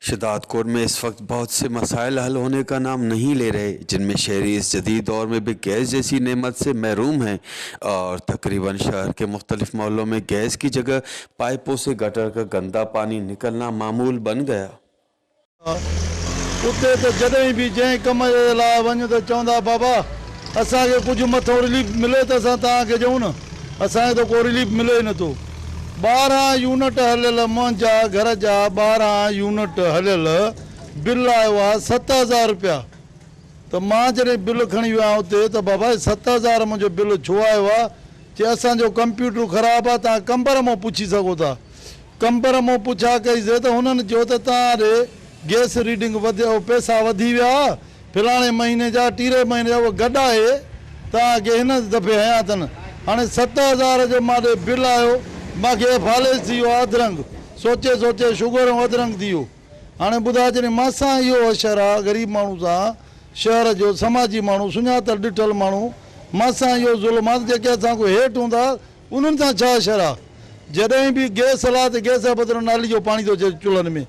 शदादकोट में इस वक्त बहुत से मसाइल हल होने का नाम नहीं ले रहे, जिनमें शहरी इस जदीद दौर में भी गैस जैसी नेमत से महरूम हैं और तकरीबन शहर के मुख्तलिफ मोहल्लों में गैस की जगह पाइपों से गटर का गंदा पानी निकलना मामूल बन गया। उते तो जॾहिं भी जंहिं कम जे लाइ वञ त चवंदा बाबा असांखे कुझु मथो रिलीफ मिले त असां तव्हांखे ॾियूं न, असांखे त को रिलीफ मिले ई नथो। 12 यूनिट हलियल मुंहिंजा घर जा 12 यूनिट हलियल बिल आयो आहे 7000 रुपया। त मां जॾहिं बिल खणी वियो आहियां उते त बाबा 7000 मुंहिंजो बिल छो आयो आहे? चई असांजो कंप्यूटर ख़राबु आहे, तव्हां कंबर मां पुछी सघो था। कंबर मां पुछा कईसीं त हुननि चयो त तव्हां गैस रीडिंग पैसा वधी विया, फलाणे महीने जा 3 महीने जा उहो गॾु आहे, तव्हांखे हिन दफ़े हयां अथनि। हाणे 7000 जो मां बिल आयो, मूंखे फालेज थी वियो अधरंग, सोचे सोचे शुगर ऐं अधरंग थी वियो। हाणे ॿुधाए जॾहिं मासां इहो अशर आहे ग़रीब माण्हू सां, शहर जो समाजी माण्हू, सुञातल ॾिठल माण्हू, मासां इहो ज़ुल्म आहे। जेके असां को हेठि हूंदा उन्हनि सां छा अशर आहे? जॾहिं बि गैस हला त गैस जे बदिरां नाली जो पाणी थो अचे चुल्हनि में,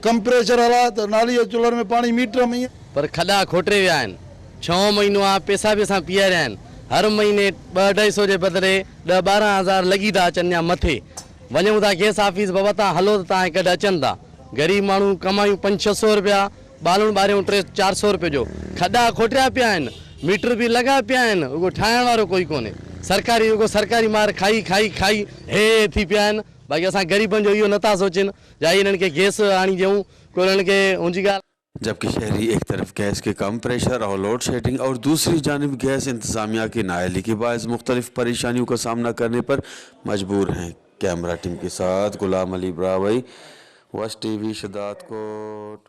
कंप्रेशर हला त नाली जो चुल्हनि में पाणी मीटर में। पर खॾा खोटे विया आहिनि, 6 महीनो आहे, पैसा बि असां पीआरिया आहिनि। हर महीने 200-250 जे बदिले 10-12 हज़ार लॻी था अचनि या मथे। वञूं था गैस ऑफिस, बाबा तव्हां हलो त तव्हां गॾु अचनि था। ग़रीब माण्हू कमायूं 500-600 रुपया, ॿालूं ॿारियूं 300-400 रुपये जो। खॾा खोटिया पिया आहिनि, मीटर बि लॻा पिया आहिनि, उहो ठाहिण वारो कोई कोन्हे। सरकारी मार खाई खाई खाई हे थी पिया आहिनि। बाक़ी असां ग़रीबनि जो इहो नथा सोचनि या इन्हनि खे गैस आणी ॾियूं, कोई इन्हनि खे हुनजी ॻाल्हि। जबकि शहरी एक तरफ गैस के कम प्रेशर और लोड शेडिंग और दूसरी जानिब गैस इंतजामिया की नाअहली के बायस मुख्तलिफ परेशानियों का सामना करने पर मजबूर हैं। कैमरा टीम के साथ गुलाम अली ब्रावई, वस्ट टीवी, शदादकोट।